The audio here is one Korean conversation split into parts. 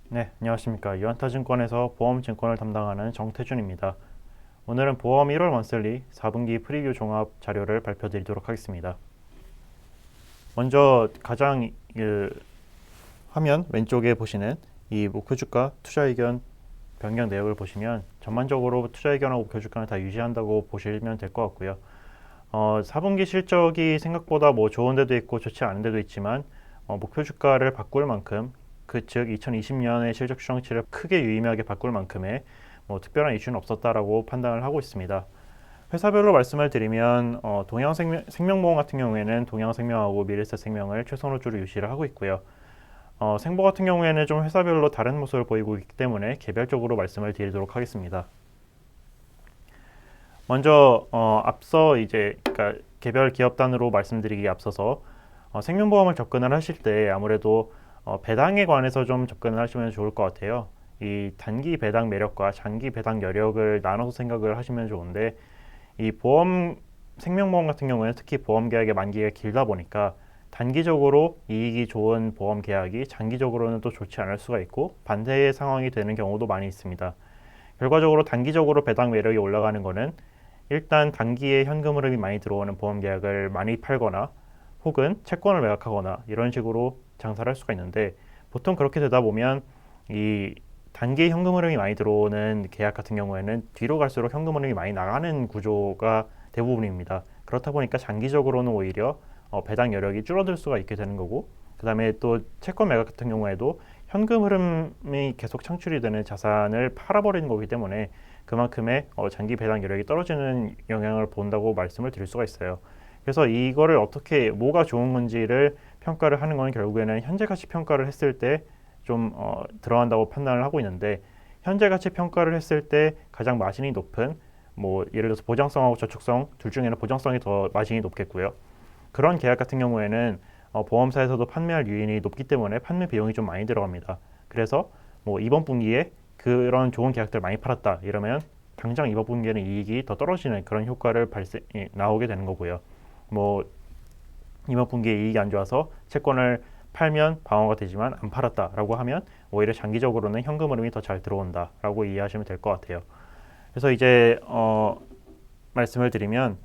네, 안녕하십니까. 유한타증권에서 보험증권을 담당하는 정태준입니다. 오늘은 보험 1월 먼슬리 4분기 프리뷰 종합 자료를 발표드리도록 하겠습니다. 먼저 가장 화면 왼쪽에 보시는 이 목표주가 투자 의견 변경 내역을 보시면 전반적으로 투자 의견하고 목표주가는 다 유지한다고 보시면 될 것 같고요. 4분기 실적이 생각보다 뭐 좋은 데도 있고 좋지 않은 데도 있지만 목표주가를 바꿀 만큼 즉 2020년의 실적 추정치를 크게 유의미하게 바꿀 만큼의 뭐 특별한 이슈는 없었다라고 판단을 하고 있습니다. 회사별로 말씀을 드리면 생명보험 같은 경우에는 동양생명하고 미래에셋생명을 최선호주로 유지를 하고 있고요. 생보 같은 경우에는 좀 회사별로 다른 모습을 보이고 있기 때문에 개별적으로 말씀을 드리도록 하겠습니다. 먼저 앞서 그러니까 개별 기업 단으로 말씀드리기에 앞서서 생명보험을 접근을 하실 때 아무래도 배당에 관해서 좀 접근을 하시면 좋을 것 같아요. 이 단기 배당 매력과 장기 배당 여력을 나눠서 생각을 하시면 좋은데 이 생명보험 같은 경우에는 특히 보험 계약의 만기가 길다 보니까 단기적으로 이익이 좋은 보험 계약이 장기적으로는 또 좋지 않을 수가 있고 반대의 상황이 되는 경우도 많이 있습니다. 결과적으로 단기적으로 배당 매력이 올라가는 거는 일단 단기에 현금 흐름이 많이 들어오는 보험 계약을 많이 팔거나 혹은 채권을 매각하거나 이런 식으로 장사를 할 수가 있는데 보통 그렇게 되다 보면 이 단기 현금 흐름이 많이 들어오는 계약 같은 경우에는 뒤로 갈수록 현금 흐름이 많이 나가는 구조가 대부분입니다. 그렇다 보니까 장기적으로는 오히려 배당 여력이 줄어들 수가 있게 되는 거고 그 다음에 또 채권 매각 같은 경우에도 현금 흐름이 계속 창출이 되는 자산을 팔아버리는 거기 때문에 그만큼의 장기 배당 여력이 떨어지는 영향을 본다고 말씀을 드릴 수가 있어요. 그래서 이거를 어떻게 뭐가 좋은 건지를 평가를 하는 건 결국에는 현재 가치 평가를 했을 때 좀 들어간다고 판단을 하고 있는데 현재 가치 평가를 했을 때 가장 마진이 높은 뭐 예를 들어서 보장성하고 저축성 둘 중에는 보장성이 더 마진이 높겠고요. 그런 계약 같은 경우에는 보험사에서도 판매할 유인이 높기 때문에 판매 비용이 좀 많이 들어갑니다. 그래서 뭐 이번 분기에 그런 좋은 계약들 많이 팔았다 이러면 당장 이번 분기에는 이익이 더 떨어지는 그런 효과를 나오게 되는 거고요. 뭐 이번 분기에 이익이 안 좋아서 채권을 팔면 방어가 되지만 안 팔았다라고 하면 오히려 장기적으로는 현금 흐름이 더 잘 들어온다라고 이해하시면 될 것 같아요. 그래서 이제 말씀을 드리면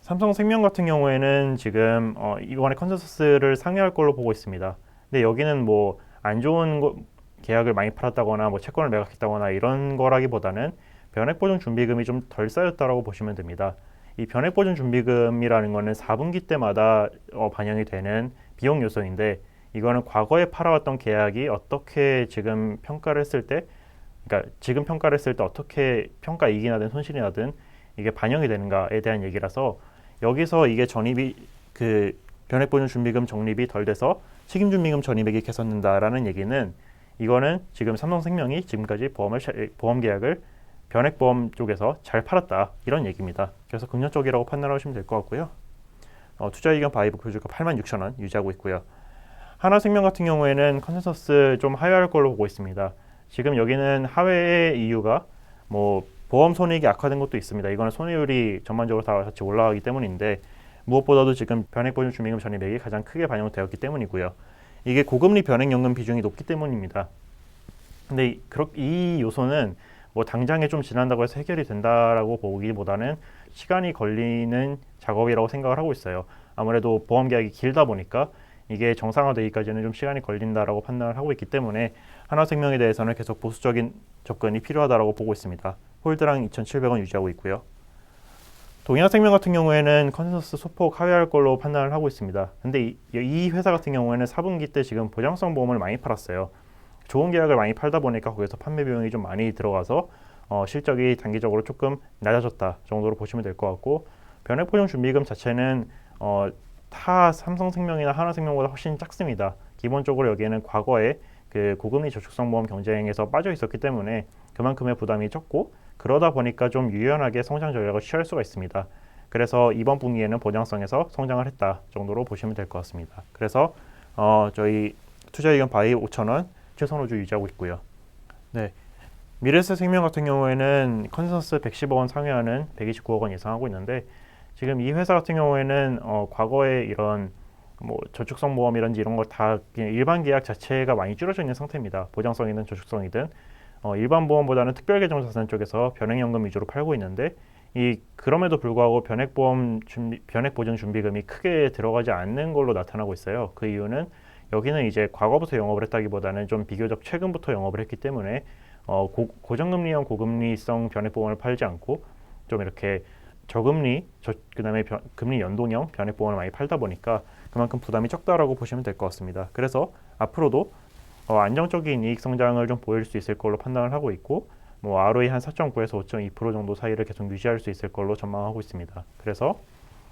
삼성생명 같은 경우에는 지금 이번에 컨센서스를 상회할 걸로 보고 있습니다. 근데 여기는 뭐 안 좋은 계약을 많이 팔았다거나 뭐 채권을 매각했다거나 이런 거라기보다는 변액보증 준비금이 좀 덜 쌓였다라고 보시면 됩니다. 이 변액보증 준비금이라는 거는 4분기 때마다 반영이 되는 비용 요소인데 이거는 과거에 팔아왔던 계약이 어떻게 지금 평가를 했을 때 그러니까 지금 평가를 했을 때 어떻게 평가 이익이 나든 손실이 나든 이게 반영이 되는가에 대한 얘기라서 여기서 이게 전입이 변액보증 준비금 적립이 덜 돼서 책임준비금 전입액이 개선된다라는 얘기는 이거는 지금 삼성생명이 지금까지 보험 계약을 변액보험 쪽에서 잘 팔았다 이런 얘기입니다. 그래서 긍정적이라고 판단하시면 될 것 같고요. 투자 의견 바이 목표주가 86,000원 유지하고 있고요. 하나생명 같은 경우에는 컨센서스 좀 하회할 걸로 보고 있습니다. 지금 여기는 하회의 이유가 뭐 보험 손익이 악화된 것도 있습니다. 이거는 손해율이 전반적으로 다 같이 올라가기 때문인데 무엇보다도 지금 변액보증 준비금 전입액이 가장 크게 반영되었기 때문이고요. 이게 고금리 변액연금 비중이 높기 때문입니다. 근데 이 요소는 뭐 당장에 좀 지난다고 해서 해결이 된다라고 보기보다는 시간이 걸리는 작업이라고 생각을 하고 있어요. 아무래도 보험 계약이 길다 보니까 이게 정상화되기까지는 좀 시간이 걸린다라고 판단을 하고 있기 때문에 하나생명에 대해서는 계속 보수적인 접근이 필요하다라고 보고 있습니다. 홀드랑 2,700원 유지하고 있고요. 동양생명 같은 경우에는 컨센서스 소폭 하회할 걸로 판단을 하고 있습니다. 근데 이 회사 같은 경우에는 4분기 때 지금 보장성 보험을 많이 팔았어요. 좋은 계약을 많이 팔다 보니까 거기서 판매 비용이 좀 많이 들어가서 실적이 단기적으로 조금 낮아졌다 정도로 보시면 될 것 같고 변액보증 준비금 자체는 타 삼성생명이나 하나생명보다 훨씬 작습니다. 기본적으로 여기에는 과거에 그 고금리 저축성 보험 경쟁에서 빠져 있었기 때문에 그만큼의 부담이 적고 그러다 보니까 좀 유연하게 성장 전략을 취할 수가 있습니다. 그래서 이번 분기에는 보장성에서 성장을 했다 정도로 보시면 될 것 같습니다. 그래서 저희 투자 의견 바이 5,000원 최선호주 유지하고 있고요. 네, 미래에셋생명 같은 경우에는 컨센서스 110억 원 상회하는 129억 원 예상하고 있는데 지금 이 회사 같은 경우에는 과거에 이런 뭐 저축성 보험이란지 이런 거 다 그냥 일반 계약 자체가 많이 줄어져 있는 상태입니다. 보장성이든 저축성이든 일반 보험보다는 특별계정자산 쪽에서 변액연금 위주로 팔고 있는데 이 그럼에도 불구하고 변액보증 준비금이 크게 들어가지 않는 걸로 나타나고 있어요. 그 이유는 여기는 이제 과거부터 영업을 했다기보다는 좀 비교적 최근부터 영업을 했기 때문에 고정금리형 고금리성 변액보험을 팔지 않고 좀 이렇게 저금리, 그다음에 금리 연동형 변액보험을 많이 팔다 보니까 그만큼 부담이 적다라고 보시면 될 것 같습니다. 그래서 앞으로도 안정적인 이익 성장을 좀 보일 수 있을 걸로 판단을 하고 있고 뭐 ROE 한 4.9에서 5.2% 정도 사이를 계속 유지할 수 있을 걸로 전망하고 있습니다. 그래서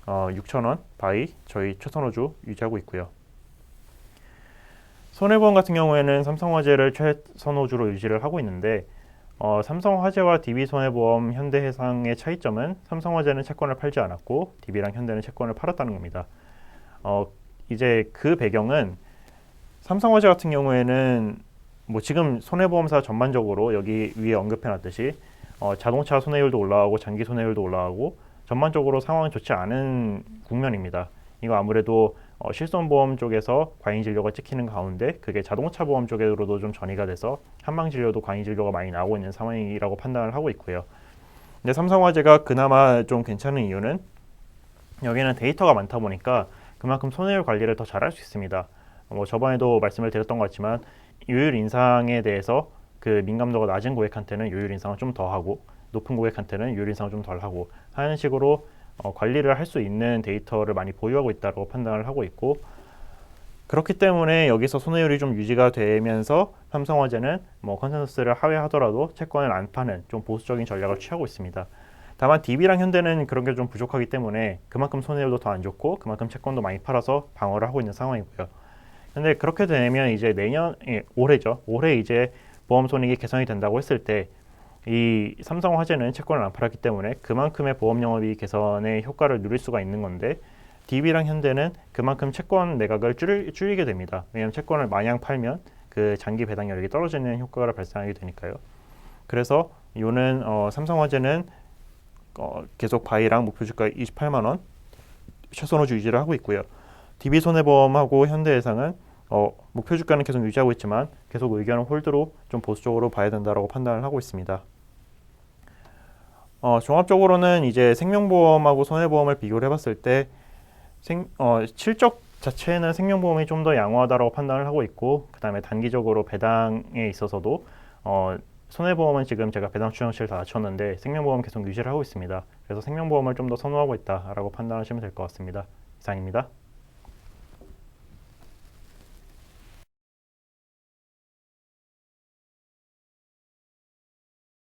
6,000원 바이 저희 최선호주 유지하고 있고요. 손해보험 같은 경우에는 삼성화재를 최선호주로 유지를 하고 있는데 삼성화재와 DB손해보험, 현대해상의 차이점은 삼성화재는 채권을 팔지 않았고 DB랑 현대는 채권을 팔았다는 겁니다. 이제 그 배경은 삼성화재 같은 경우에는 뭐 지금 손해보험사 전반적으로 여기 위에 언급해놨듯이 자동차 손해율도 올라가고 장기 손해율도 올라가고 전반적으로 상황이 좋지 않은 국면입니다. 이거 아무래도 실손보험 쪽에서 과잉진료가 찍히는 가운데 그게 자동차 보험 쪽으로도 좀 전이가 돼서 한방진료도 과잉진료가 많이 나오고 있는 상황이라고 판단을 하고 있고요. 근데 삼성화재가 그나마 좀 괜찮은 이유는 여기는 데이터가 많다 보니까 그만큼 손해율 관리를 더 잘할 수 있습니다. 뭐 저번에도 말씀을 드렸던 것 같지만 요율 인상에 대해서 그 민감도가 낮은 고객한테는 요율 인상을 좀 더 하고 높은 고객한테는 요율 인상을 좀 덜 하고 하는 식으로 관리를 할 수 있는 데이터를 많이 보유하고 있다고 판단을 하고 있고 그렇기 때문에 여기서 손해율이 좀 유지가 되면서 삼성화재는 뭐 컨센서스를 하회하더라도 채권을 안 파는 좀 보수적인 전략을 취하고 있습니다. 다만 DB랑 현대는 그런 게 좀 부족하기 때문에 그만큼 손해율도 더 안 좋고 그만큼 채권도 많이 팔아서 방어를 하고 있는 상황이고요. 근데 그렇게 되면 이제 올해죠. 올해 이제 보험 손익이 개선이 된다고 했을 때 이 삼성화재는 채권을 안 팔았기 때문에 그만큼의 보험 영업이익 개선의 효과를 누릴 수가 있는 건데 DB랑 현대는 그만큼 채권 매각을 줄이게 됩니다. 왜냐하면 채권을 마냥 팔면 그 장기 배당률이 떨어지는 효과가 발생하게 되니까요. 그래서 이거는 삼성화재는 계속 바이랑 목표 주가 28만 원 최선호주 유지를 하고 있고요. DB손해보험하고 현대해상은 목표 주가는 계속 유지하고 있지만 계속 의견은 홀드로 좀 보수적으로 봐야 된다고 판단을 하고 있습니다. 종합적으로는 이제 생명보험하고 손해보험을 비교를 해봤을 때 실적 자체는 생명보험이 좀 더 양호하다고 판단을 하고 있고 그 다음에 단기적으로 배당에 있어서도 손해보험은 지금 제가 배당 추정치를 다 낮췄는데 생명보험 계속 유지를 하고 있습니다. 그래서 생명보험을 좀 더 선호하고 있다라고 판단하시면 될 것 같습니다. 이상입니다.